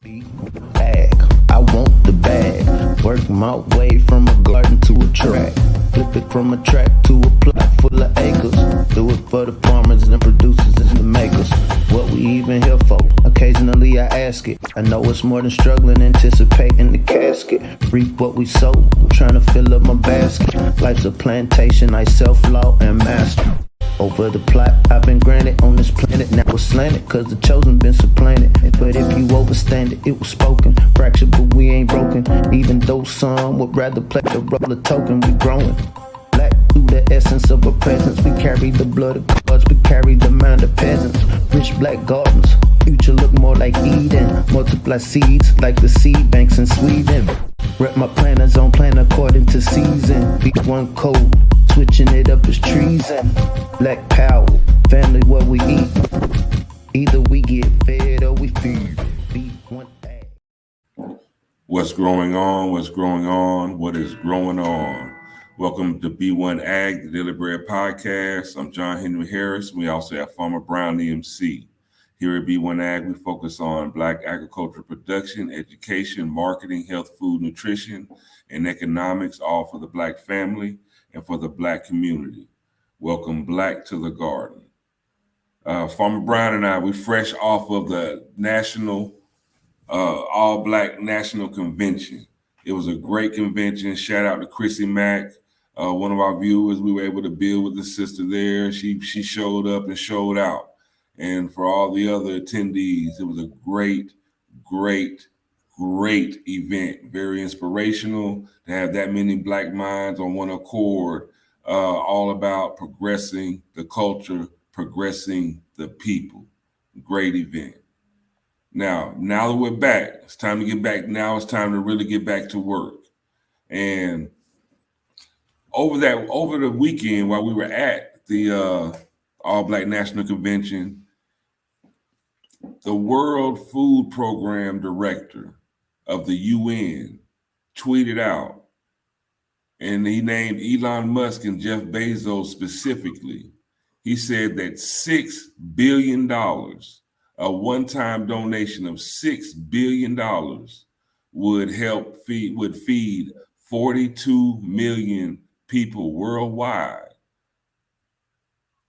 Bag, I want the bag. Work my way from a garden to a track. Flip it from a track to a plot full of acres. Do it for the farmers and producers and the makers. What we even here for? Occasionally I ask it. I know it's more than struggling, anticipating the casket. Reap what we sow, I'm trying to fill up my basket. Life's a plantation, I self-law and master. Over the plot I've been granted on this planet. Now it's slanted, cause the chosen been supplanted. But if you overstand it, it was spoken. Fractured, but we ain't broken. Even though some would rather play the role of token, we growing. Black through the essence of our presence. We carry the blood of gods, we carry the mind of peasants. Rich black gardens, future look more like Eden. Multiply seeds like the seed banks in Sweden. Rep my planners on plan according to season. B1 code, switching it up is treason. Black power, family what we eat. Either we get fed or we feed. B1AG. What's going on? What's growing on? What is growing on? Welcome to B1AG, the Daily Bread Podcast. I'm John Henry Harris. We also have Farmer Brown, EMC. Here at B1AG, we focus on Black agricultural production, education, marketing, health, food, nutrition, and economics, all for the Black family and for the Black community. Welcome Black to the garden. Farmer Brown and I, we fresh off of the national, all Black National Convention. It was a great convention. Shout out to Chrissy Mack, one of our viewers. We were able to build with the sister there. She showed up and showed out. And for all the other attendees, it was a great event. Very inspirational to have that many Black minds on one accord, all about progressing the culture, progressing the people. Great event. Now that we're back, it's time to get back. Now it's time to really get back to work. And over the weekend while we were at the All Black National Convention, the World Food Program Director of the UN tweeted out, and he named Elon Musk and Jeff Bezos specifically. He said that $6 billion, a one-time donation of $6 billion would feed 42 million people worldwide.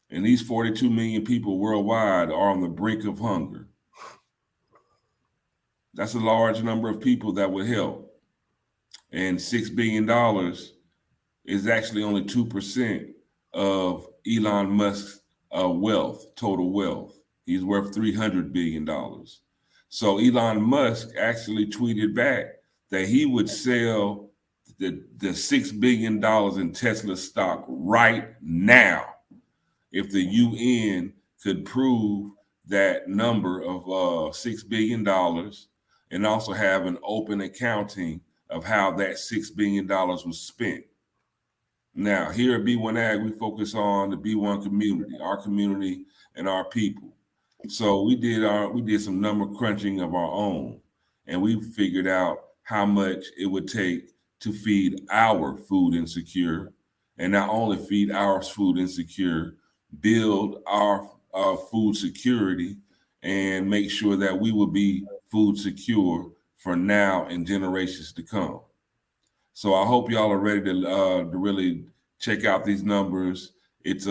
And these 42 million people worldwide are on the brink of hunger. That's a large number of people that would help. And $6 billion is actually only 2% of Elon Musk's wealth, total wealth. He's worth $300 billion. So Elon Musk actually tweeted back that he would sell the $6 billion in Tesla stock right now if the UN could prove that number of $6 billion and also have an open accounting of how that $6 billion was spent. Now, here at B1AG, we focus on the B1 community, and our people. So we did some number crunching of our own, and we figured out how much it would take to feed our food insecure, and not only feed our food insecure, build our food security and make sure that we will be food secure for now and generations to come. So I hope y'all are ready to really check out these numbers. It's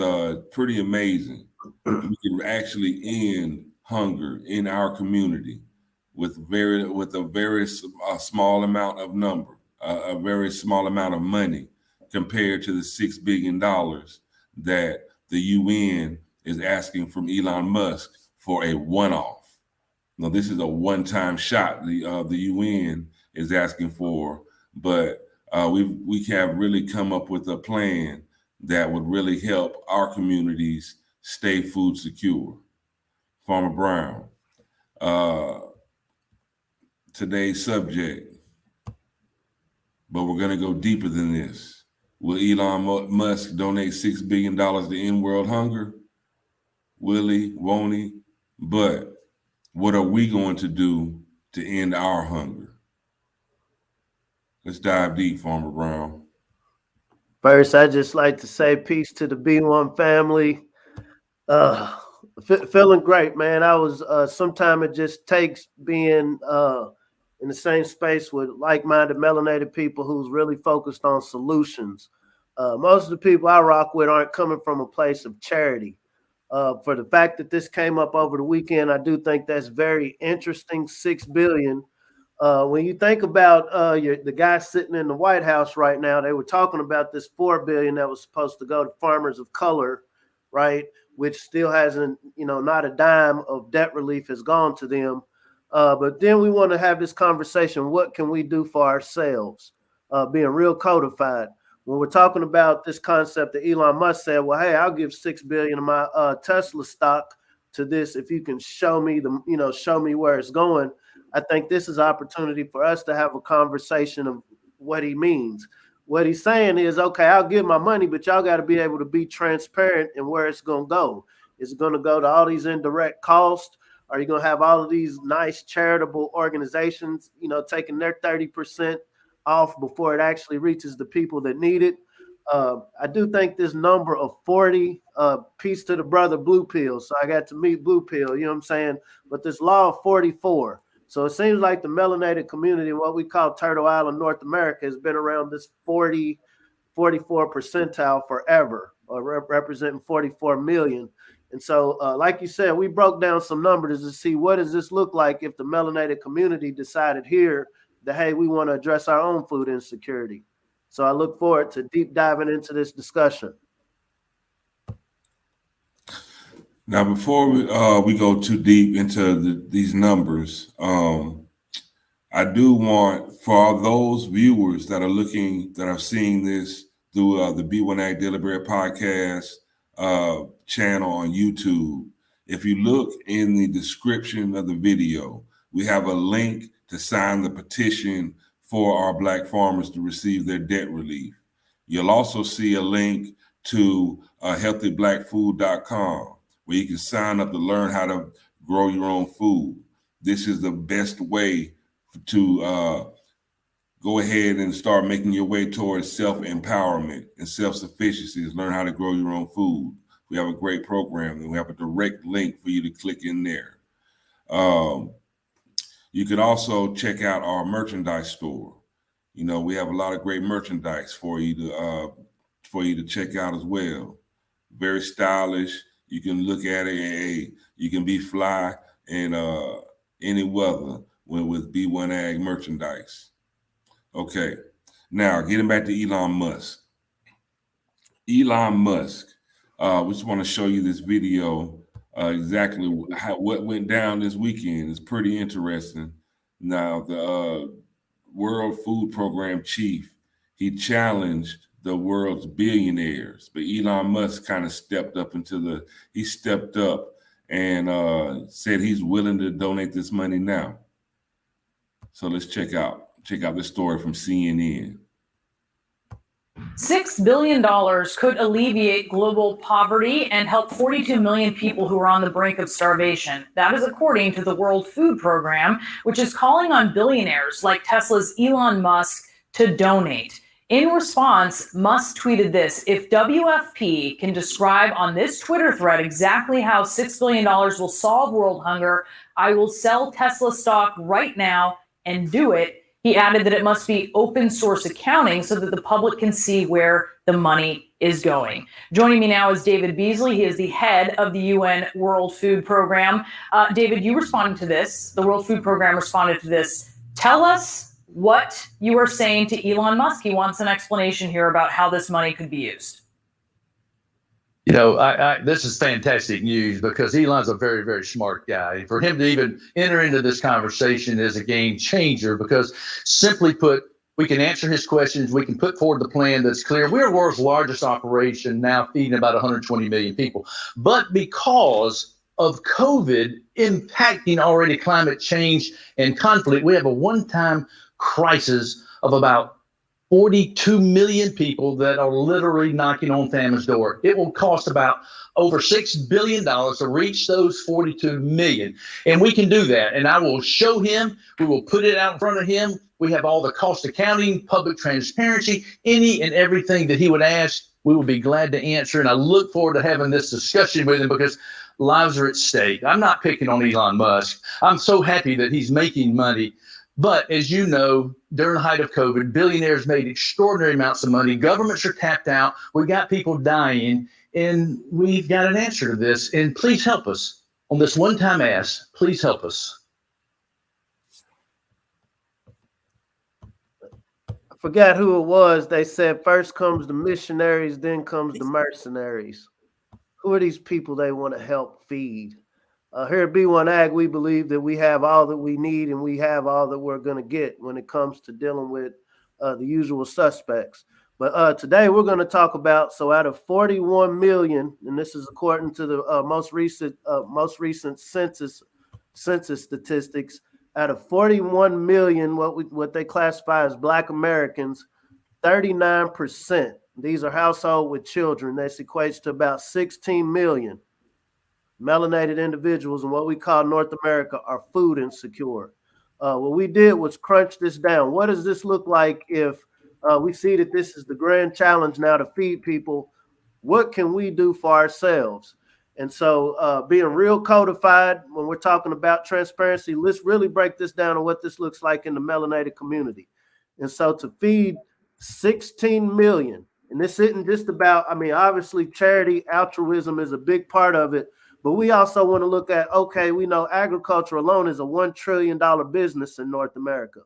pretty amazing. We can actually end hunger in our community with a very small amount of number, a very small amount of money compared to the $6 billion that the UN is asking from Elon Musk for a one-off. Now, this is a one-time shot the UN is asking for, but we have really come up with a plan that would really help our communities stay food secure. Farmer Brown, today's subject, but we're going to go deeper than this. Will Elon Musk donate $6 billion to end world hunger? Will he? Won't he? But what are we going to do to end our hunger? Let's dive deep, Farmer Brown. First, I just like to say peace to the B1 family. Feeling great, man. I was sometime it just takes being in the same space with like-minded melanated people who's really focused on solutions. Most of the people I rock with aren't coming from a place of charity. For the fact that this came up over the weekend, I do think that's very interesting. $6 billion. When you think about the guy sitting in the White House right now, they were talking about this $4 billion that was supposed to go to farmers of color, right? Which still hasn't, not a dime of debt relief has gone to them. But then we want to have this conversation. What can we do for ourselves? Being real codified. When we're talking about this concept that Elon Musk said, well, hey, I'll give $6 billion of my Tesla stock to this if you can show me show me where it's going. I think this is an opportunity for us to have a conversation of what he means. What he's saying is, okay, I'll give my money, but y'all got to be able to be transparent in where it's going to go. Is it going to go to all these indirect costs? Are you going to have all of these nice charitable organizations, taking their 30% off before it actually reaches the people that need it? I do think this number of 40, peace to the brother Blue Pill. So I got to meet Blue Pill, you know what I'm saying? But this law of 44. So it seems like the melanated community, what we call Turtle Island, North America, has been around this 44 percentile forever, or representing 44 million. And so, like you said, we broke down some numbers to see what does this look like if the melanated community decided here that, hey, we want to address our own food insecurity. So I look forward to deep diving into this discussion. Now, before we go too deep into these numbers, I do want for those viewers that are seeing this through the B1AG Daily Bread podcast channel on YouTube. If you look in the description of the video, we have a link to sign the petition for our Black farmers to receive their debt relief. You'll also see a link to healthyblackfood.com where you can sign up to learn how to grow your own food. This is the best way to go ahead and start making your way towards self-empowerment and self-sufficiency, is learn how to grow your own food. We have a great program and we have a direct link for you to click in there. You can also check out our merchandise store. We have a lot of great merchandise for you to check out as well. Very stylish. You can look at it and you can be fly in any weather with B1AG merchandise. Okay, now getting back to Elon Musk. We just want to show you this video, exactly what went down this weekend. It's pretty interesting. Now, the World Food Program chief, he challenged the world's billionaires, but Elon Musk kind of stepped up and said he's willing to donate this money now. So let's check out this story from CNN. $6 billion could alleviate global poverty and help 42 million people who are on the brink of starvation. That is according to the World Food Program, which is calling on billionaires like Tesla's Elon Musk to donate. In response, Musk tweeted this: if WFP can describe on this Twitter thread exactly how $6 billion will solve world hunger, I will sell Tesla stock right now and do it. He added that it must be open source accounting so that the public can see where the money is going. Joining me now is David Beasley. He is the head of the UN World Food Program. David, you responded to this. The World Food Program responded to this. Tell us what you are saying to Elon Musk. He wants an explanation here about how this money could be used. This is fantastic news because Elon's a very, very smart guy. For him to even enter into this conversation is a game changer because, simply put, we can answer his questions. We can put forward the plan that's clear. We're the world's largest operation now, feeding about 120 million people. But because of COVID impacting already climate change and conflict, we have a one-time crisis of about 42 million people that are literally knocking on famine's door. It will cost about over $6 billion to reach those 42 million. And we can do that. And I will show him, we will put it out in front of him. We have all the cost accounting, public transparency, any and everything that he would ask, we will be glad to answer. And I look forward to having this discussion with him because lives are at stake. I'm not picking on Elon Musk. I'm so happy that he's making money. But as you know, during the height of COVID, billionaires made extraordinary amounts of money. Governments are tapped out. We got people dying, and we've got an answer to this. And please help us on this one-time ask. Please help us. I forgot who it was. They said first comes the missionaries, then comes the mercenaries. Who are these people they want to help feed? Here at B1AG, we believe that we have all that we need and we have all that we're going to get when it comes to dealing with the usual suspects. But today we're going to talk about, so out of 41 million, and this is according to the most recent census statistics, out of 41 million, what they classify as Black Americans, 39%. These are households with children. This equates to about 16 million melanated individuals in what we call North America are food insecure. What we did was crunch this down. What does this look like if we see that this is the grand challenge now to feed people? What can we do for ourselves? And so being real codified when we're talking about transparency, let's really break this down on what this looks like in the melanated community. And so to feed 16 million, and this isn't just about, I mean, obviously charity, altruism is a big part of it, but we also want to look at, okay, we know agriculture alone is a $1 trillion business in North America.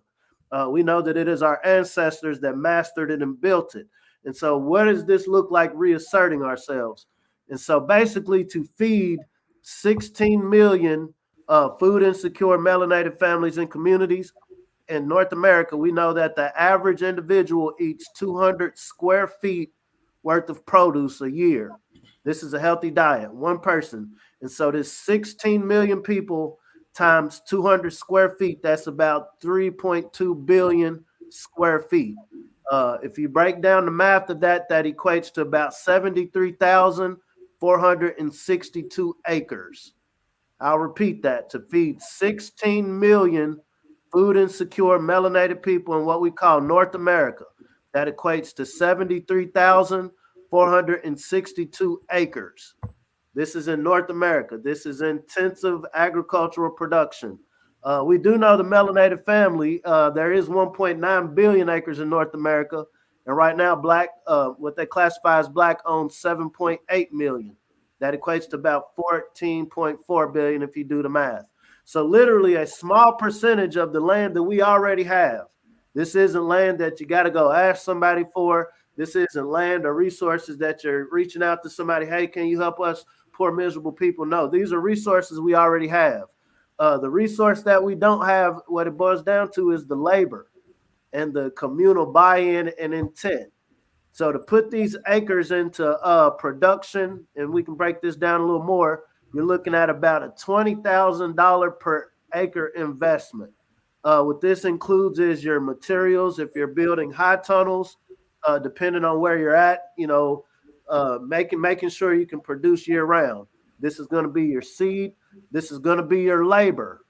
We know that it is our ancestors that mastered it and built it. And so what does this look like reasserting ourselves? And so basically to feed 16 million food insecure melanated families and communities in North America, we know that the average individual eats 200 square feet worth of produce a year. This is a healthy diet, one person. And so this 16 million people times 200 square feet, that's about 3.2 billion square feet. If you break down the math of that, that equates to about 73,462 acres. I'll repeat that, to feed 16 million food insecure melanated people in what we call North America. That equates to 73,462 acres. This is in North America. This is intensive agricultural production. We do know the melanated family, there is 1.9 billion acres in North America. And right now, Black, what they classify as Black, owns 7.8 million. That equates to about 14.4 billion if you do the math. So literally a small percentage of the land that we already have. This isn't land that you got to go ask somebody for. This isn't land or resources that you're reaching out to somebody, hey, can you help us, poor miserable people? No, these are resources we already have. The resource that we don't have, what it boils down to is the labor and the communal buy-in and intent. So to put these acres into production, and we can break this down a little more, you're looking at about a $20,000 per acre investment. What this includes is your materials. If you're building high tunnels, depending on where you're at, you know, making sure you can produce year round. This is going to be your seed. This is going to be your labor.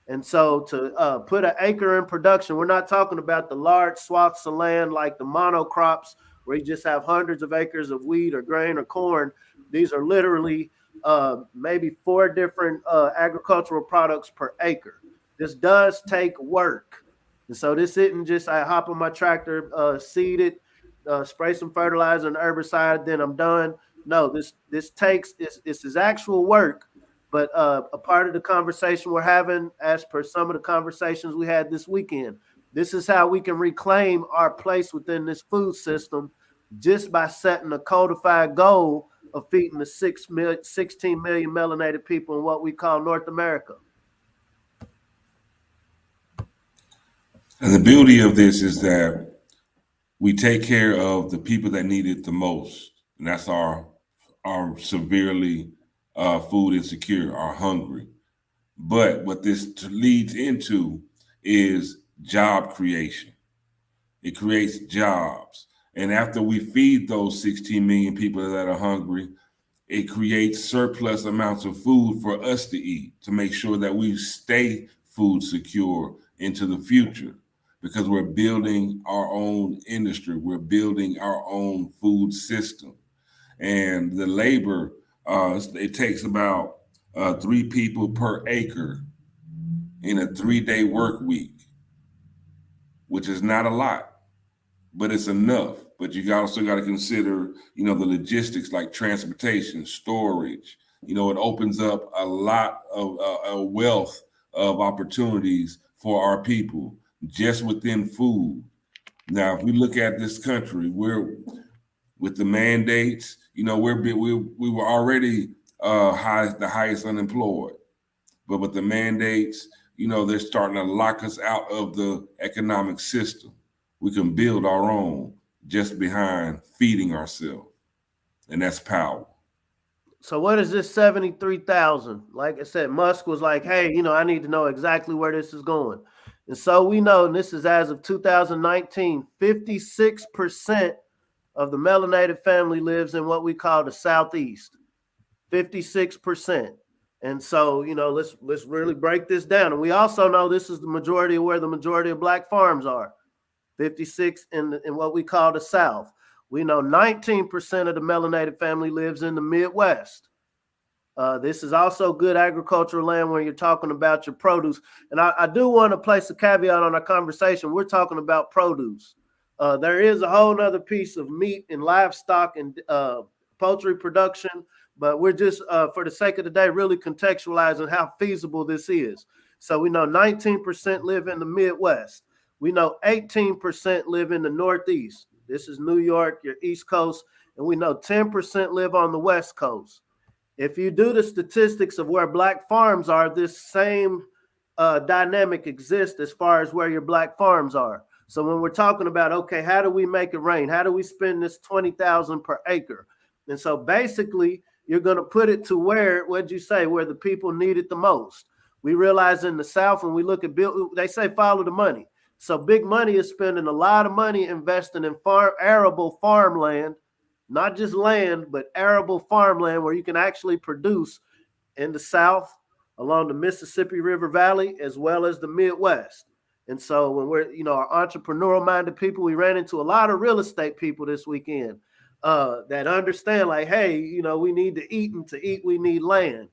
And so to put an acre in production, we're not talking about the large swaths of land like the monocrops where you just have hundreds of acres of wheat or grain or corn. These are literally maybe 4 different agricultural products per acre. This does take work. And so this isn't just I hop on my tractor, seed it, spray some fertilizer and herbicide, then I'm done. No, this is actual work. But a part of the conversation we're having, as per some of the conversations we had this weekend, this is how we can reclaim our place within this food system just by setting a codified goal of feeding the 16 million melanated people in what we call North America. And the beauty of this is that we take care of the people that need it the most. And that's our severely food insecure, are hungry. But what this leads into is job creation. It creates jobs. And after we feed those 16 million people that are hungry, it creates surplus amounts of food for us to eat to make sure that we stay food secure into the future, because we're building our own industry. We're building our own food system. And the labor, it takes about 3 people per acre in a 3-day work week. which is not a lot, but it's enough. But you also got to consider, the logistics like transportation, storage. It opens up a lot of wealth of opportunities for our people just within food. Now, if we look at this country, we're with the mandates. We were already the highest unemployed, but with the mandates, they're starting to lock us out of the economic system. We can build our own just behind feeding ourselves, and that's power. So what is this 73,000? Like I said, Musk was like, hey, I need to know exactly where this is going. And so we know, and this is as of 2019, 56% of the melanated family lives in what we call the Southeast. 56%. And so, let's really break this down. And we also know this is the majority of where the majority of black farms are. 56 in what we call the South. We know 19% of the melanated family lives in the Midwest. This is also good agricultural land when you're talking about your produce. And I do want to place a caveat on our conversation. We're talking about produce. There is a whole nother piece of meat and livestock and poultry production, but we're just, for the sake of the day, really contextualizing how feasible this is. So we know 19% live in the Midwest. We know 18% live in the Northeast. This is New York, your East Coast, and we know 10% live on the West Coast. If you do the statistics of where black farms are, this same dynamic exists as far as where your black farms are. So when we're talking about, okay, how do we make it rain? How do we spend this $20,000 per acre? And so basically, you're going to put it to where the people need it the most. We realize in the South, when we look at they say follow the money. So big money is spending a lot of money investing in arable farmland, not just land, but arable farmland where you can actually produce in the South, along the Mississippi River Valley, as well as the Midwest. And so when we're, our entrepreneurial minded people, we ran into a lot of real estate people this weekend that understand like, hey, we need to eat, and to eat, we need land.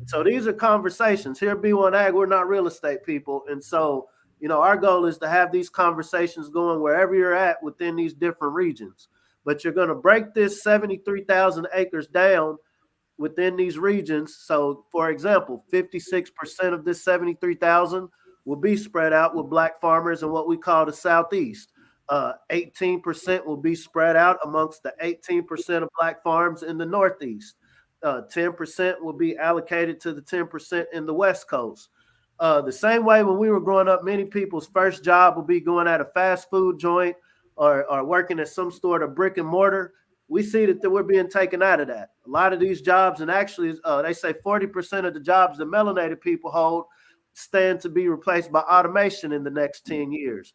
So these are conversations here at B1AG. We're not real estate people. And so, our goal is to have these conversations going wherever you're at within these different regions. But you're going to break this 73,000 acres down within these regions. So, for example, 56% of this 73,000 will be spread out with black farmers in what we call the Southeast. 18% will be spread out amongst the 18% of black farms in the Northeast. 10% will be allocated to the 10% in the West Coast. The same way when we were growing up, many people's first job would be going at a fast food joint or working at some sort of brick and mortar. We see that we're being taken out of that. A lot of these jobs, and actually they say 40% of the jobs that melanated people hold stand to be replaced by automation in the next 10 years.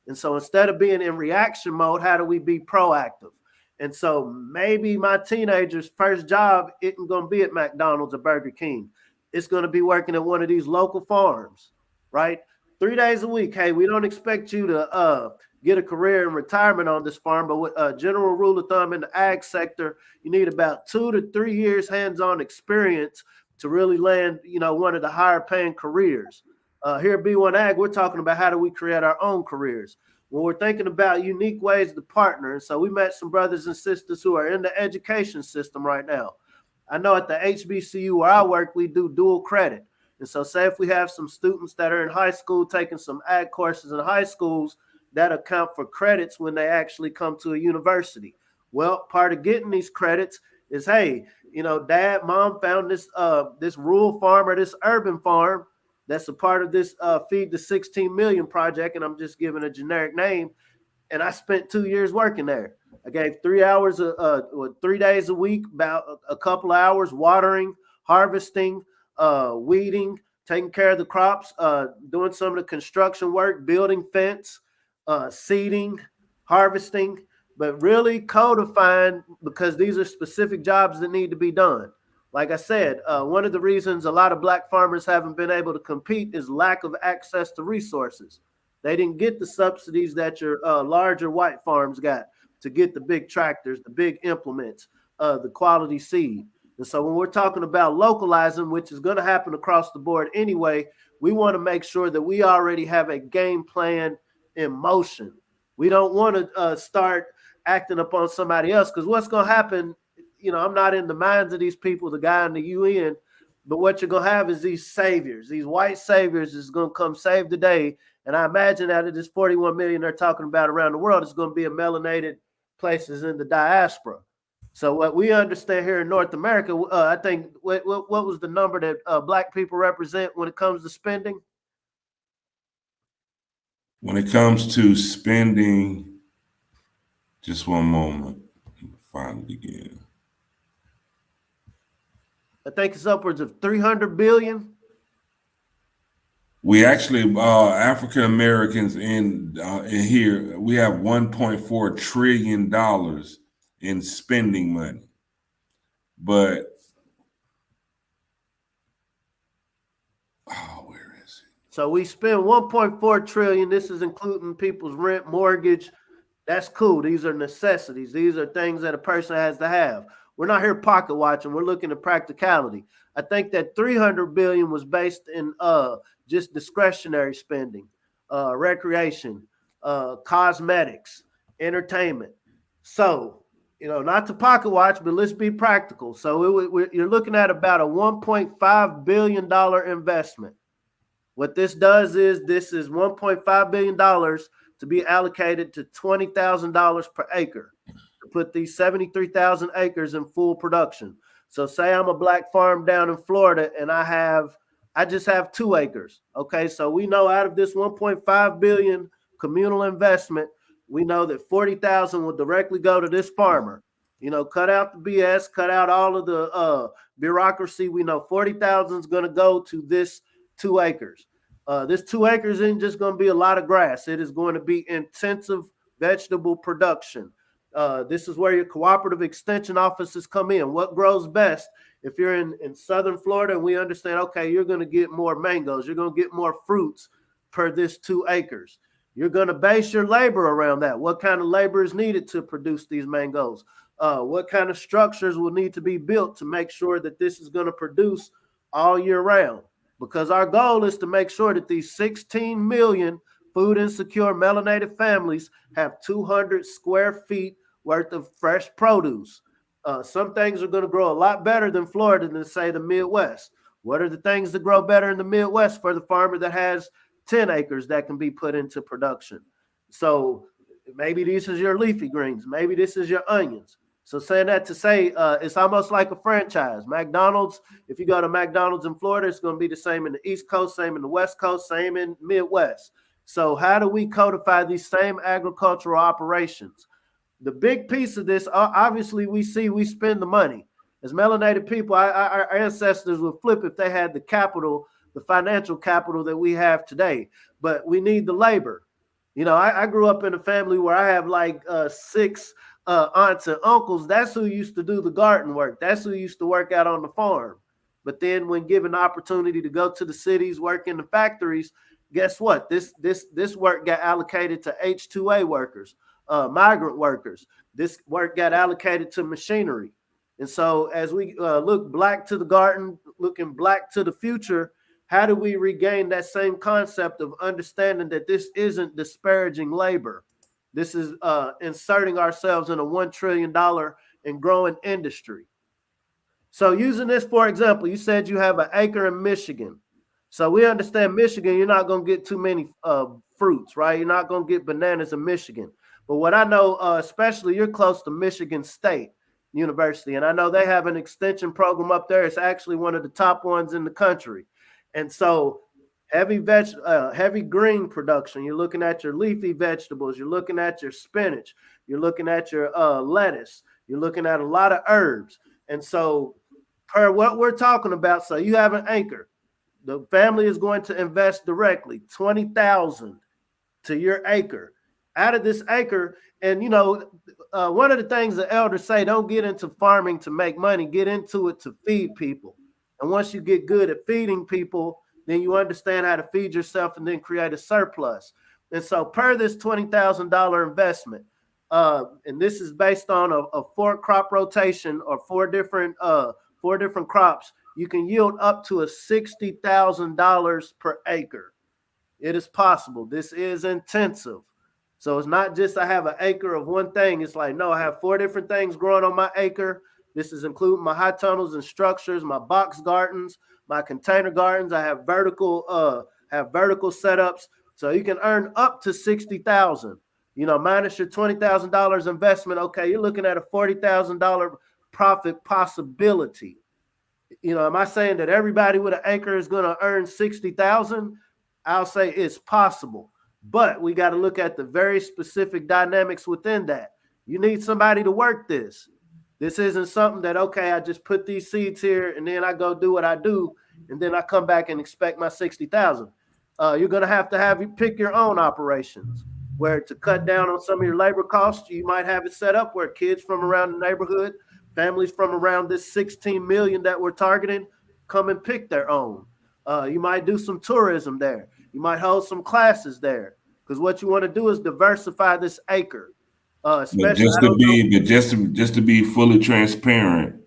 And so instead of being in reaction mode, how do we be proactive? And so maybe my teenager's first job isn't going to be at McDonald's or Burger King. It's going to be working at one of these local farms, right? 3 days a week. Hey, we don't expect you to get a career in retirement on this farm, but with a general rule of thumb in the ag sector, you need about 2 to 3 years hands-on experience to really land, one of the higher paying careers. Here at B1AG, we're talking about how do we create our own careers. When we're thinking about unique ways to partner, and so we met some brothers and sisters who are in the education system right now. I know at the HBCU where I work, we do dual credit. And so say if we have some students that are in high school taking some ag courses in high schools, that account for credits when they actually come to a university. Well, part of getting these credits is, hey, dad, mom found this rural farm or this urban farm that's a part of this Feed the 16 Million project, and I'm just giving a generic name. And I spent 2 years working there. I gave 3 hours, 3 days a week, about a couple of hours watering, harvesting, weeding, taking care of the crops, doing some of the construction work, building fence, seeding, harvesting, but really codifying, because these are specific jobs that need to be done. Like I said, one of the reasons a lot of black farmers haven't been able to compete is lack of access to resources. They didn't get the subsidies that your larger white farms got to get the big tractors, the big implements, the quality seed. And so when we're talking about localizing, which is going to happen across the board anyway, we want to make sure that we already have a game plan in motion. We don't want to start acting upon somebody else, because what's going to happen, I'm not in the minds of these people, the guy in the UN, but what you're going to have is these saviors, these white saviors is going to come save the day. And I imagine out of this 41 million they're talking about around the world, it's going to be in melanated places in the diaspora. So what we understand here in North America, I think, what was the number that Black people represent when it comes to spending? When it comes to spending, just one moment, find it again. I think it's upwards of 300 billion. We actually, African Americans in here, we have $1.4 trillion in spending money, but where is it? So we spend 1.4 trillion. This is including people's rent, mortgage. That's cool. These are necessities. These are things that a person has to have. We're not here pocket watching. We're looking at practicality. I think that 300 billion was based in just discretionary spending, recreation, cosmetics, entertainment. So, not to pocket watch, but let's be practical. So you're looking at about a $1.5 billion investment. What this does is this is $1.5 billion to be allocated to $20,000 per acre to put these 73,000 acres in full production. So say I'm a Black farm down in Florida and I just have 2 acres. Okay, so we know out of this 1.5 billion communal investment, we know that 40,000 will directly go to this farmer. Cut out the BS, cut out all of the bureaucracy. We know 40,000 is going to go to this 2 acres. This 2 acres isn't just going to be a lot of grass. It is going to be intensive vegetable production. This is where your cooperative extension offices come in. What grows best? If you're in southern Florida, and we understand, okay, you're going to get more mangoes, you're going to get more fruits per this 2 acres. You're going to base your labor around that. What kind of labor is needed to produce these mangoes? What kind of structures will need to be built to make sure that this is going to produce all year round? Because our goal is to make sure that these 16 million food insecure melanated families have 200 square feet worth of fresh produce. Some things are going to grow a lot better than Florida than, say, the Midwest. What are the things that grow better in the Midwest for the farmer that has 10 acres that can be put into production? So maybe this is your leafy greens. Maybe this is your onions. So saying that to say it's almost like a franchise. McDonald's, if you go to McDonald's in Florida, it's going to be the same in the East Coast, same in the West Coast, same in Midwest. So how do we codify these same agricultural operations? The big piece of this, obviously, we spend the money. As melanated people, our ancestors would flip if they had the capital, the financial capital that we have today. But we need the labor. I grew up in a family where I have like 6 aunts and uncles. That's who used to do the garden work. That's who used to work out on the farm. But then when given the opportunity to go to the cities, work in the factories, guess what? This work got allocated to H-2A workers, migrant workers. This work got allocated to machinery. And so as we look Black to the garden, looking Black to the future, how do we regain that same concept of understanding that this isn't disparaging labor? This is inserting ourselves in a $1 trillion and growing industry. So using this, for example, you said you have an acre in Michigan. So we understand Michigan, you're not going to get too many fruits, right? You're not going to get bananas in Michigan. But what I know, especially you're close to Michigan State University, and I know they have an extension program up there. It's actually one of the top ones in the country. And so heavy green production, you're looking at your leafy vegetables, you're looking at your spinach, you're looking at your lettuce, you're looking at a lot of herbs. And so per what we're talking about, so you have an acre. The family is going to invest directly $20,000 to your acre. Out of this acre, and one of the things the elders say, don't get into farming to make money, get into it to feed people. And once you get good at feeding people, then you understand how to feed yourself and then create a surplus. And so per this $20,000 investment, and this is based on a 4 crop rotation or 4 different crops, you can yield up to $60,000 per acre. It is possible. This is intensive. So it's not just I have an acre of one thing. It's like, no, I have 4 different things growing on my acre. This is including my high tunnels and structures, my box gardens, my container gardens. I have vertical setups. So you can earn up to 60,000. You know, minus your $20,000 investment. Okay, you're looking at a $40,000 profit possibility. You know, am I saying that everybody with an acre is going to earn 60,000? I'll say it's possible, but we got to look at the very specific dynamics within that. You need somebody to work this. This isn't something that, okay, I just put these seeds here and then I go do what I do and then I come back and expect my 60,000. You're going to have you pick your own operations, where to cut down on some of your labor costs, you might have it set up where kids from around the neighborhood, families from around this 16 million that we're targeting, come and pick their own. You might do some tourism there. You might hold some classes there, because what you want to do is diversify this acre. Especially just to be fully transparent,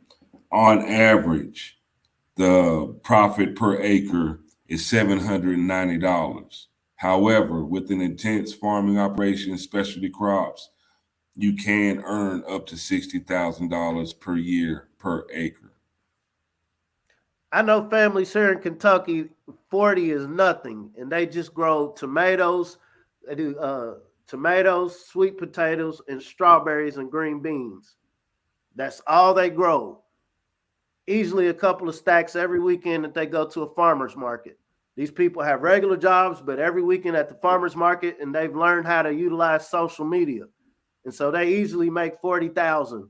on average, the profit per acre is $790. However, with an intense farming operation, specialty crops, you can earn up to $60,000 per year per acre. I know families here in Kentucky, 40 is nothing, and they just grow tomatoes. They do tomatoes, sweet potatoes, and strawberries and green beans. That's all they grow. Easily a couple of stacks every weekend that they go to a farmer's market. These people have regular jobs, but every weekend at the farmer's market, and they've learned how to utilize social media. And so they easily make 40,000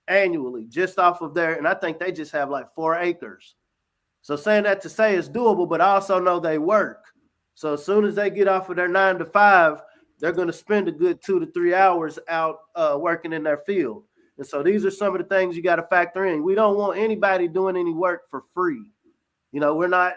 annually just off of there. And I think they just have like 4 acres. So saying that to say it's doable, but I also know they work. So as soon as they get off of their 9 to 5, they're going to spend a good 2 to 3 hours out working in their field. And so these are some of the things you got to factor in. We don't want anybody doing any work for free. You know, we're not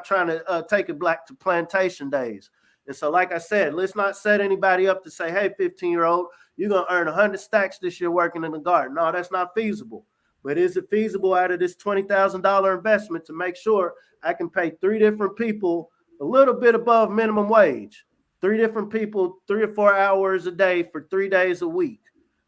trying to take it back to plantation days. And so, like I said, let's not set anybody up to say, hey, 15-year-old, you're going to earn 100 stacks this year working in the garden. No, that's not feasible. But is it feasible out of this $20,000 investment to make sure I can pay 3 different people a little bit above minimum wage, 3 different people 3 or 4 hours a day for 3 days a week?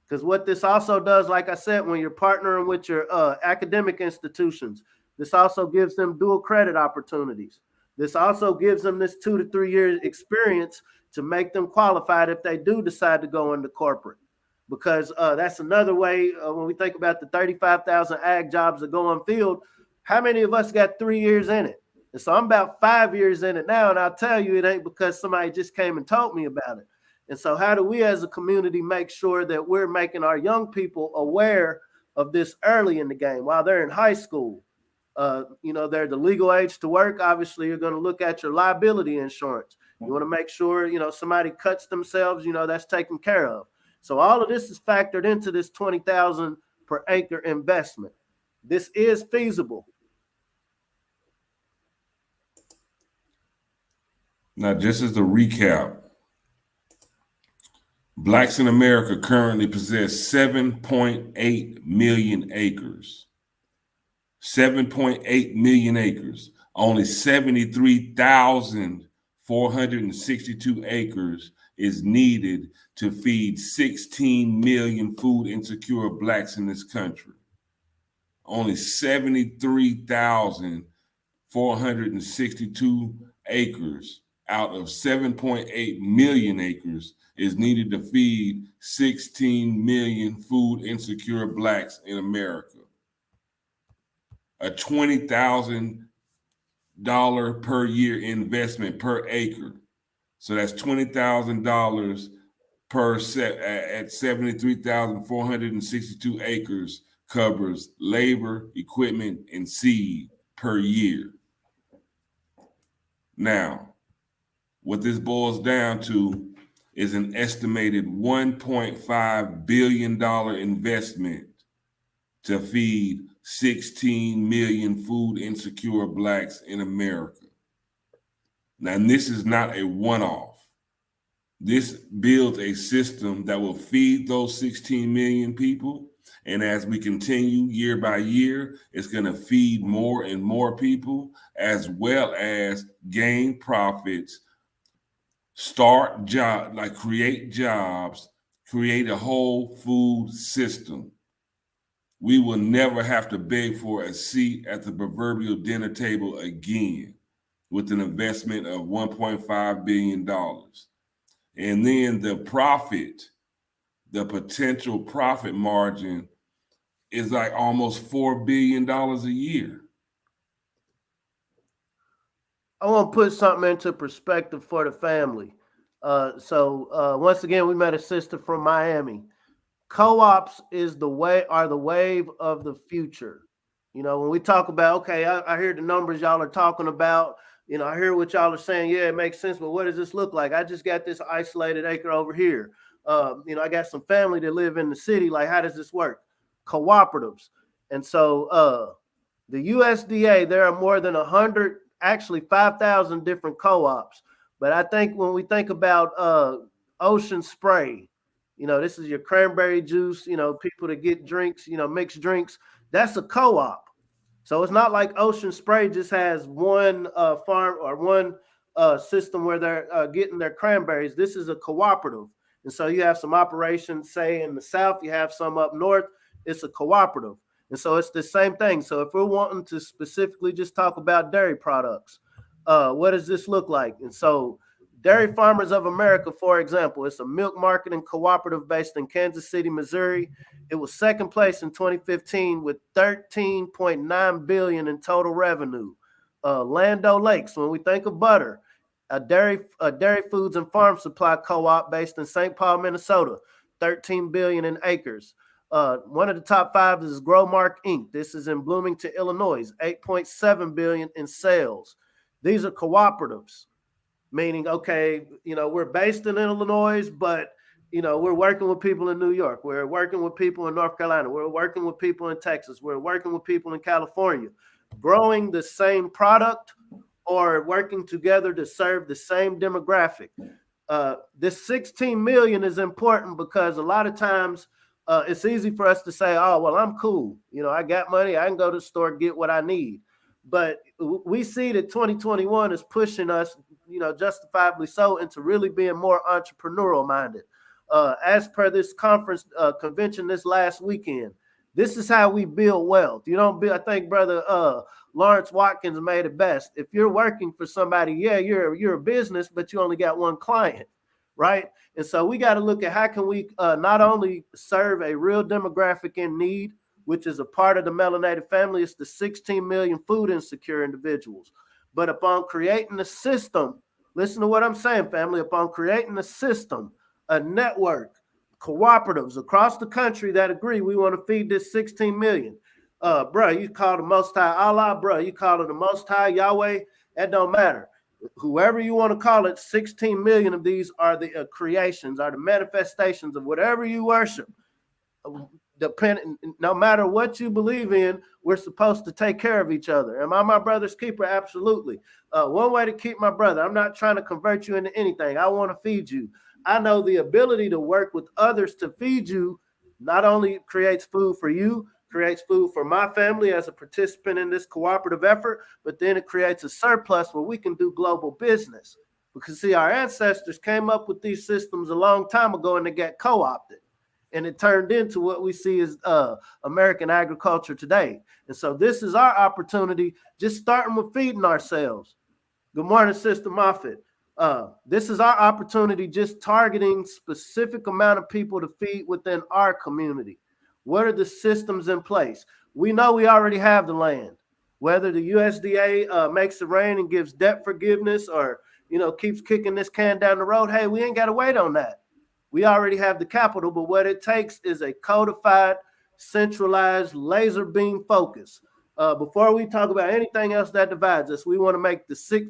Because what this also does, like I said, when you're partnering with your academic institutions, this also gives them dual credit opportunities. This also gives them this 2 to 3 years experience to make them qualified if they do decide to go into corporate. Because that's another way when we think about the 35,000 ag jobs that go on field, how many of us got 3 years in it? And so I'm about 5 years in it now, and I'll tell you it ain't because somebody just came and told me about it. And so how do we as a community make sure that we're making our young people aware of this early in the game while they're in high school? They're the legal age to work. Obviously, you're going to look at your liability insurance. You want to make sure, somebody cuts themselves, that's taken care of. So all of this is factored into this 20,000 per acre investment. This is feasible. Now, just as a recap, Blacks in America currently possess 7.8 million acres. 7.8 million acres. Only 73,462 acres is needed to feed 16 million food insecure Blacks in this country. Only 73,462 acres out of 7.8 million acres is needed to feed 16 million food insecure Blacks in America. A $20,000 per year investment per acre. So that's $20,000 per set at 73,462 acres covers labor, equipment, and seed per year. Now, what this boils down to is an estimated $1.5 billion investment to feed 16 million food insecure Blacks in America. Now, this is not a one-off. This builds a system that will feed those 16 million people. And as we continue year by year, it's going to feed more and more people, as well as gain profits start job, like create jobs, create a whole food system. We will never have to beg for a seat at the proverbial dinner table again with an investment of $1.5 billion. And then the profit, the potential profit margin is like almost $4 billion a year. I want to put something into perspective for the family. Once again, we met a sister from Miami. Co-ops are the wave of the future. You know, when we talk about, okay, I hear the numbers y'all are talking about, you know, I hear what y'all are saying. Yeah, it makes sense, but what does this look like? I just got this isolated acre over here. You know, I got some family that live in the city. Like, how does this work? Cooperatives. And so the USDA, there are more than 100, actually 5,000 different co-ops. But I think when we think about Ocean Spray, you know, this is your cranberry juice, you know, people that get drinks, you know, mixed drinks. That's a co-op. So it's not like Ocean Spray just has one farm or one system where they're getting their cranberries. This is a cooperative. And so you have some operations, say in the South, you have some up North, it's a cooperative. And so it's the same thing. So if we're wanting to specifically just talk about dairy products, what does this look like? And so Dairy Farmers of America, for example, it's a milk marketing cooperative based in Kansas City, Missouri. It was second place in 2015 with $13.9 billion in total revenue. Land O'Lakes, when we think of butter, a dairy foods and farm supply co-op based in St. Paul, Minnesota, 13 billion in acres. One of the top five is Growmark Inc. This is in Bloomington, Illinois, 8.7 billion in sales. These are cooperatives. Meaning, okay, you know, we're based in Illinois, but, you know, we're working with people in New York. We're working with people in North Carolina. We're working with people in Texas. We're working with people in California, growing the same product or working together to serve the same demographic. This 16 million is important because a lot of times it's easy for us to say, oh, well, I'm cool. You know, I got money. I can go to the store, get what I need. But we see that 2021 is pushing us, you know, justifiably so, into really being more entrepreneurial minded. As per this conference convention this last weekend, this is how we build wealth. You don't build, I think Brother Lawrence Watkins made it best. If you're working for somebody, yeah, you're a business, but you only got one client, right? And so we got to look at how can we not only serve a real demographic in need, which is a part of the melanated family. It's the 16 million food insecure individuals. But upon creating a system, listen to what I'm saying, family, upon creating a system, a network, cooperatives across the country that agree we want to feed this 16 million. Bro, you call the Most High Allah, bro, you call it the Most High Yahweh, that don't matter. Whoever you want to call it, 16 million of these are the creations, are the manifestations of whatever you worship. No matter what you believe in, we're supposed to take care of each other. Am I my brother's keeper? Absolutely. One way to keep my brother, I'm not trying to convert you into anything. I want to feed you. I know the ability to work with others to feed you not only creates food for you, creates food for my family as a participant in this cooperative effort, but then it creates a surplus where we can do global business. Because see, our ancestors came up with these systems a long time ago and they got co-opted. And it turned into what we see as American agriculture today. And so this is our opportunity, just starting with feeding ourselves. Good morning, Sister Moffitt. This is our opportunity, just targeting specific amount of people to feed within our community. What are the systems in place? We know we already have the land. Whether the USDA makes it rain and gives debt forgiveness or, you know, keeps kicking this can down the road, hey, we ain't got to wait on that. We already have the capital, but what it takes is a codified, centralized, laser beam focus. Before we talk about anything else that divides us, we want to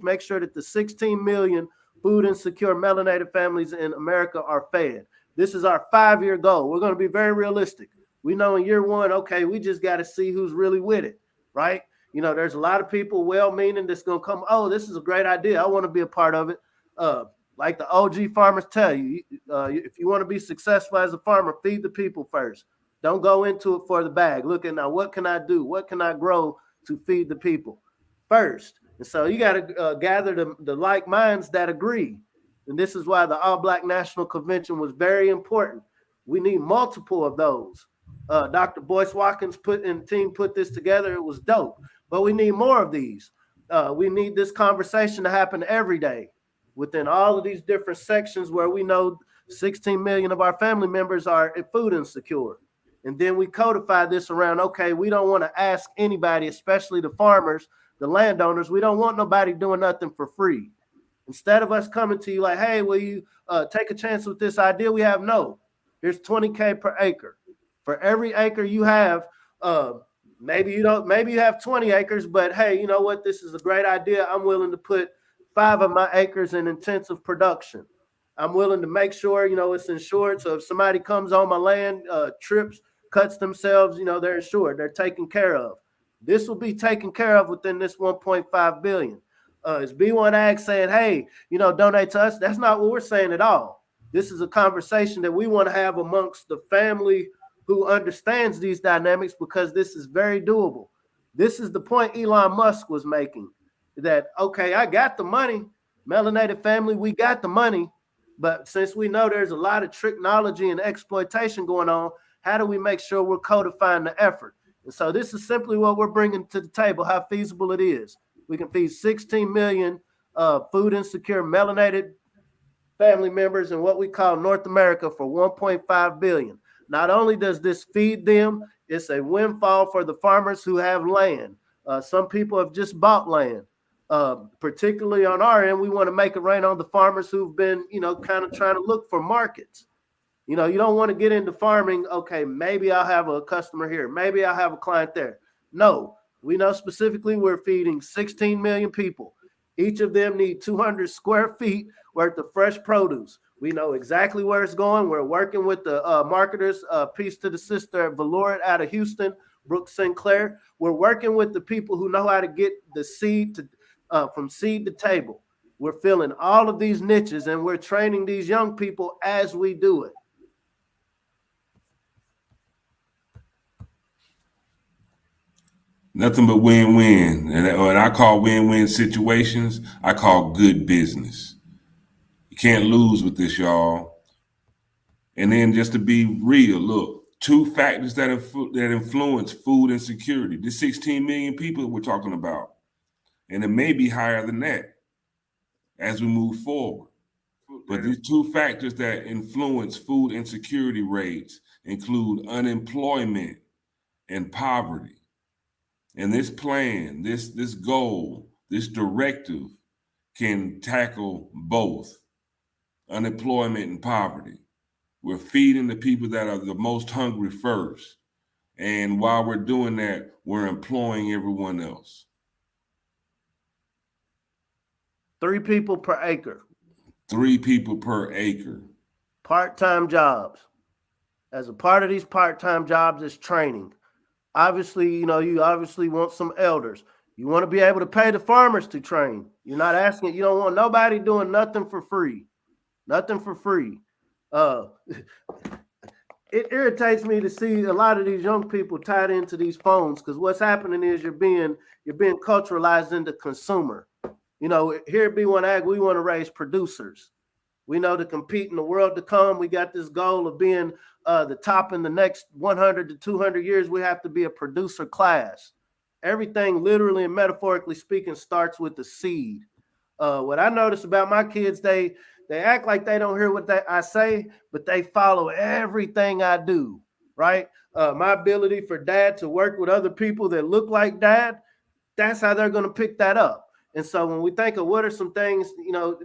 make sure that the 16 million food insecure melanated families in America are fed. This is our 5-year goal. We're going to be very realistic. We know in year one, okay, we just got to see who's really with it, right? You know, there's a lot of people well-meaning that's going to come, oh, this is a great idea. I want to be a part of it. Like the OG farmers tell you, if you want to be successful as a farmer, feed the people first. Don't go into it for the bag. Look at now, what can I do? What can I grow to feed the people first? And so you got to gather the like minds that agree. And this is why the All Black National Convention was very important. We need multiple of those. Dr. Boyce Watkins team put this together. It was dope. But we need more of these. We need this conversation to happen every day within all of these different sections where we know 16 million of our family members are food insecure. And then we codify this around, okay, we don't want to ask anybody, especially the farmers, the landowners. We don't want nobody doing nothing for free. Instead of us coming to you like, hey, will you take a chance with this idea we have? No, here's 20K per acre. For every acre you have, maybe you have 20 acres, but hey, you know what? This is a great idea. I'm willing to put 5 of my acres in intensive production. I'm willing to make sure, it's insured. So if somebody comes on my land, trips, cuts themselves, they're insured, they're taken care of. This will be taken care of within this 1.5 billion. Is B1AG saying, hey, donate to us? That's not what we're saying at all. This is a conversation that we want to have amongst the family who understands these dynamics, because this is very doable. This is the point Elon Musk was making, that, okay, I got the money, melanated family, we got the money, but since we know there's a lot of technology and exploitation going on, how do we make sure we're codifying the effort? And so this is simply what we're bringing to the table, how feasible it is. We can feed 16 million food insecure melanated family members in what we call North America for 1.5 billion. Not only does this feed them, it's a windfall for the farmers who have land. Some people have just bought land. Particularly on our end, we want to make it rain on the farmers who've been, kind of trying to look for markets. You don't want to get into farming. Okay, maybe I'll have a customer here. Maybe I'll have a client there. No, we know specifically we're feeding 16 million people. Each of them need 200 square feet worth of fresh produce. We know exactly where it's going. We're working with the marketers, peace to the sister at Valorant out of Houston, Brooke Sinclair. We're working with the people who know how to get the seed from seed to table. We're filling all of these niches, and we're training these young people as we do it. Nothing but win-win. And what I call win-win situations, I call good business. You can't lose with this, y'all. And then just to be real, look, 2 factors that influence food insecurity. This 16 million people we're talking about. And it may be higher than that as we move forward. But these 2 factors that influence food insecurity rates include unemployment and poverty. And this plan, this goal, this directive can tackle both unemployment and poverty. We're feeding the people that are the most hungry first. And while we're doing that, we're employing everyone else. 3 people per acre. 3 people per acre. Part-time jobs. As a part of these part-time jobs is training. Obviously, you obviously want some elders. You want to be able to pay the farmers to train. You're not asking, you don't want nobody doing nothing for free. Nothing for free. It irritates me to see a lot of these young people tied into these phones, because what's happening is you're being culturalized into consumer. Here at B1AG, we want to raise producers. We know to compete in the world to come, we got this goal of being the top in the next 100 to 200 years. We have to be a producer class. Everything, literally and metaphorically speaking, starts with the seed. What I notice about my kids, they act like they don't hear what I say, but they follow everything I do, right? My ability for dad to work with other people that look like dad, that's how they're going to pick that up. And so when we think of what are some things,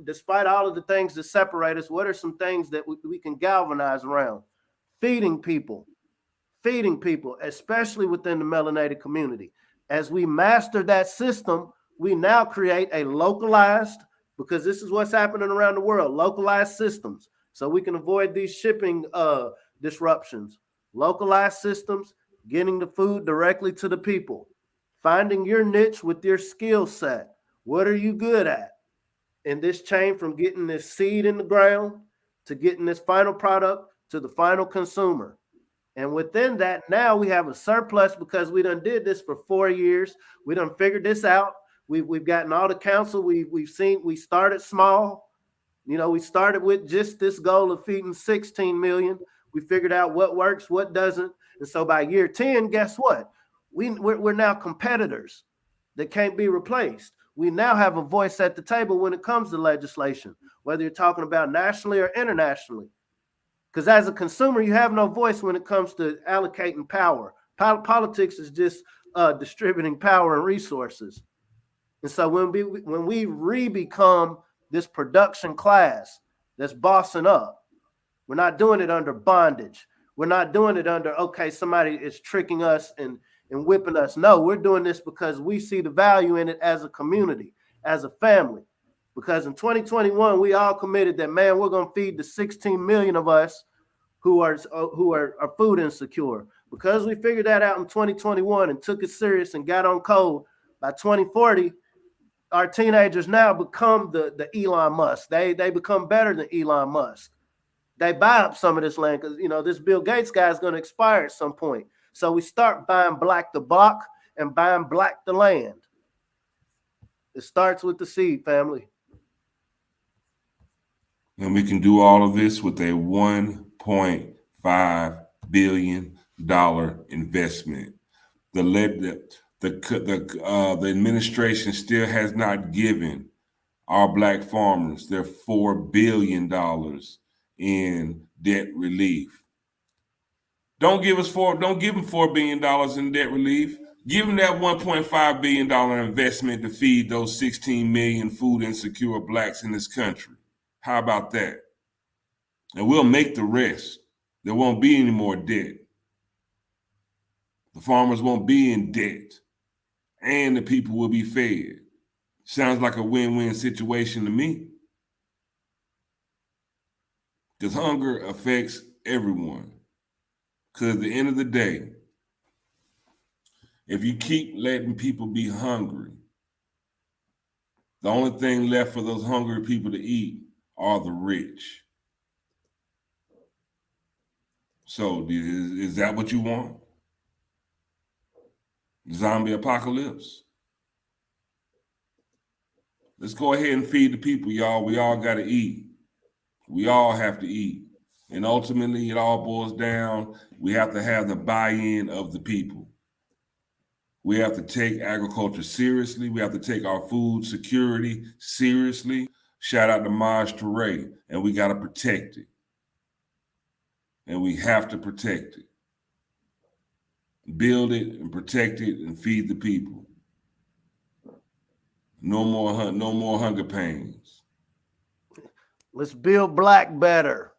despite all of the things that separate us, what are some things that we can galvanize around? Feeding people, especially within the melanated community. As we master that system, we now create a localized, because this is what's happening around the world, localized systems, so we can avoid these shipping disruptions. Localized systems, getting the food directly to the people, finding your niche with your skill set. What are you good at? In this chain, from getting this seed in the ground to getting this final product to the final consumer. And within that, now we have a surplus because we done did this for 4 years. We done figured this out. We've gotten all the counsel. We've seen, we started small. We started with just this goal of feeding 16 million. We figured out what works, what doesn't. And so by year 10, guess what? We're now competitors that can't be replaced. We now have a voice at the table when it comes to legislation, whether you're talking about nationally or internationally. Because as a consumer, you have no voice when it comes to allocating power. Politics is just distributing power and resources. And so when we re-become this production class that's bossing up, we're not doing it under bondage. We're not doing it under, okay, somebody is tricking us and whipping us. No, we're doing this because we see the value in it as a community, as a family. Because in 2021, we all committed that, man, we're going to feed the 16 million of us who are food insecure. Because we figured that out in 2021 and took it serious and got on code, by 2040, our teenagers now become the Elon Musk. They become better than Elon Musk. They buy up some of this land because, this Bill Gates guy is going to expire at some point. So we start buying black the block and buying black the land. It starts with the seed, family. And we can do all of this with a $1.5 billion investment. The administration still has not given our black farmers their $4 billion in debt relief. Don't give them $4 billion in debt relief. Give them that $1.5 billion investment to feed those 16 million food insecure blacks in this country. How about that? And we'll make the rest. There won't be any more debt. The farmers won't be in debt. And the people will be fed. Sounds like a win-win situation to me. Because hunger affects everyone. Because at the end of the day, if you keep letting people be hungry, the only thing left for those hungry people to eat are the rich. So is that what you want? Zombie apocalypse? Let's go ahead and feed the people, y'all. We all got to eat. We all have to eat. And ultimately, it all boils down, we have to have the buy-in of the people. We have to take agriculture seriously. We have to take our food security seriously. Shout out to Maj Toure. And we got to protect it. And we have to protect it. Build it and protect it and feed the people. No more hunger pains. Let's build black better.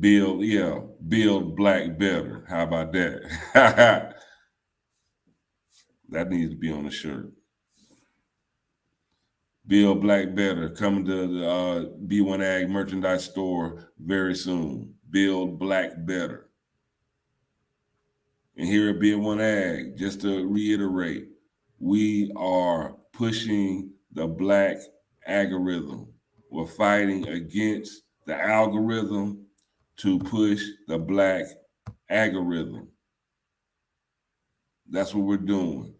Build black better. How about that? That needs to be on the shirt. Build black better. Coming to the B1AG merchandise store very soon. Build black better. And here at B1AG, just to reiterate, we are pushing the black algorithm. We're fighting against the algorithm to push the black algorithm. That's what we're doing.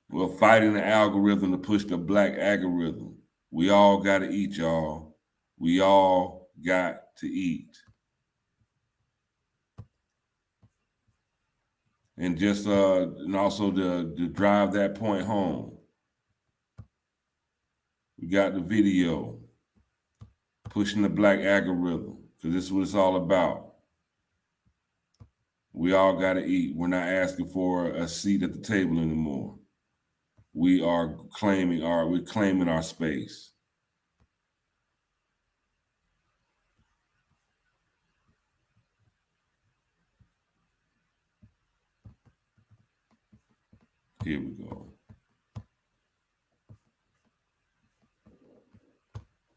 We're fighting the algorithm to push the black algorithm. We all got to eat, y'all. We all got to eat. And just and also to drive that point home, we got the video pushing the black algorithm, because this is what it's all about. We all got to eat. We're not asking for a seat at the table anymore. We're claiming our space. Here we go.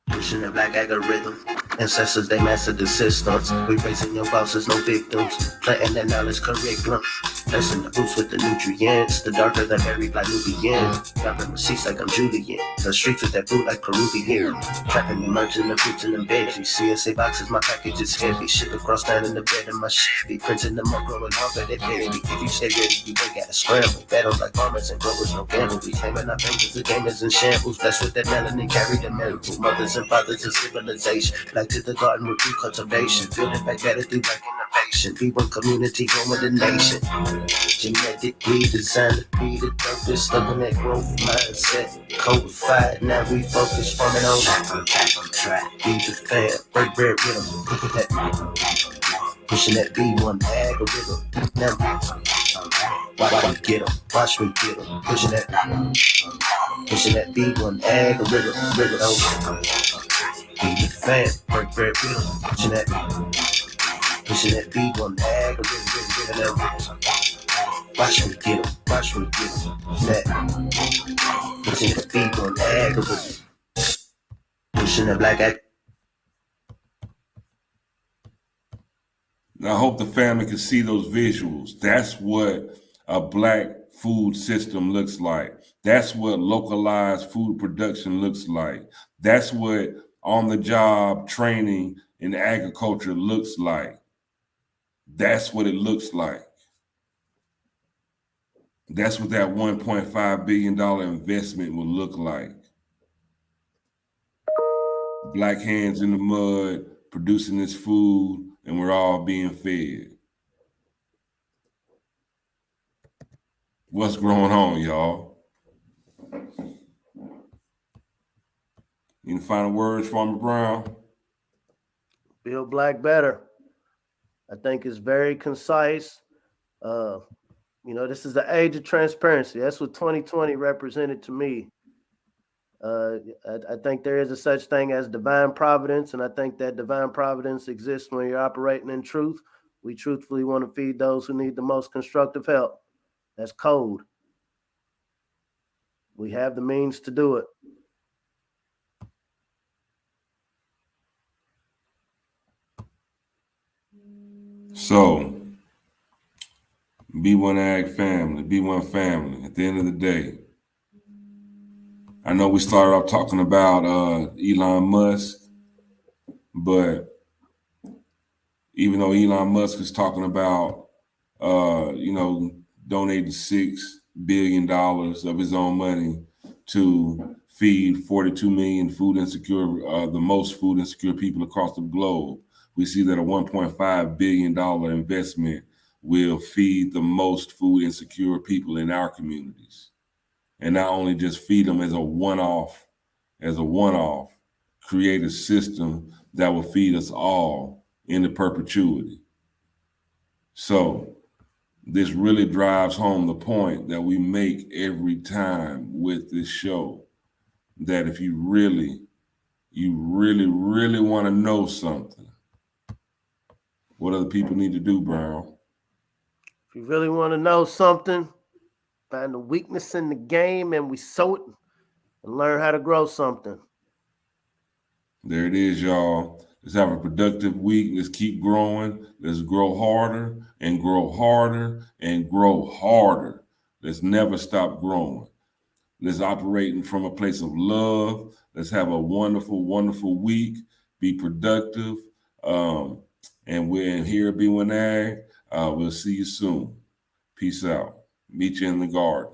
Pushing the black algorithm. Ancestors, they mastered the systems. We raising your bosses, no victims. Planting that knowledge curriculum. Blessing the roots with the nutrients. The darker the berry like Nubian. Dropping receipts like I'm Julian. The streets with that food like Peruvian. Trapping the merchant, the fruits and the veggies. CSA boxes, my package is heavy. Ship across town in the bed in my Chevy. Printing them up, growing off at it, baby. If you stay ready, you ain't gotta scramble. Battles like farmers and growers, no gamble. We claiming our fingers, the gamers in shambles. Blessed with that melanin, carry the miracle. Mothers and fathers in civilization. Back to the garden with true cultivation. Building back better through black innovation. B1 community, home of the nation. Genetically designed to be the purpose. Loving that growth mindset. Codified, now we focus farming on track. Be the fan, break bread with them. Look at that. Pushing that B1AG rhythm. Now, watch me get them. Watch me get them. Pushing that B1AG rhythm. Be the fan, break bread with them. Pushing that B1AG rhythm. Watch me get them. Watch me get them. Pushing that B1AG rhythm. Pushing that black act. Now, I hope the family can see those visuals. That's what a black food system looks like. That's what localized food production looks like. That's what on-the-job training in agriculture looks like. That's what it looks like. That's what that $1.5 billion investment will look like. Black hands in the mud, producing this food, and we're all being fed. What's going on, y'all? Any final words, Farmer Brown? Build Black better. I think it's very concise. This is the age of transparency. That's what 2020 represented to me. I think there is a such thing as divine providence, and I think that divine providence exists when you're operating in truth. We truthfully want to feed those who need the most constructive help. That's code. We have the means to do it. So, B1AG family, B1 family, at the end of the day, I know we started off talking about Elon Musk, but even though Elon Musk is talking about, donating $6 billion of his own money to feed 42 million food insecure, the most food insecure people across the globe, we see that a $1.5 billion investment will feed the most food insecure people in our communities. And not only just feed them as a one-off, create a system that will feed us all into perpetuity. So this really drives home the point that we make every time with this show, that if you really want to know something, what other people need to do, Brown? If you really want to know something, find the weakness in the game and we sow it and learn how to grow something. There it is, y'all. Let's have a productive week. Let's keep growing. Let's grow harder and grow harder and grow harder. Let's never stop growing. Let's operate from a place of love. Let's have a wonderful, wonderful week. Be productive. And we're here at B1AG. We'll see you soon. Peace out. Meet you in the garden.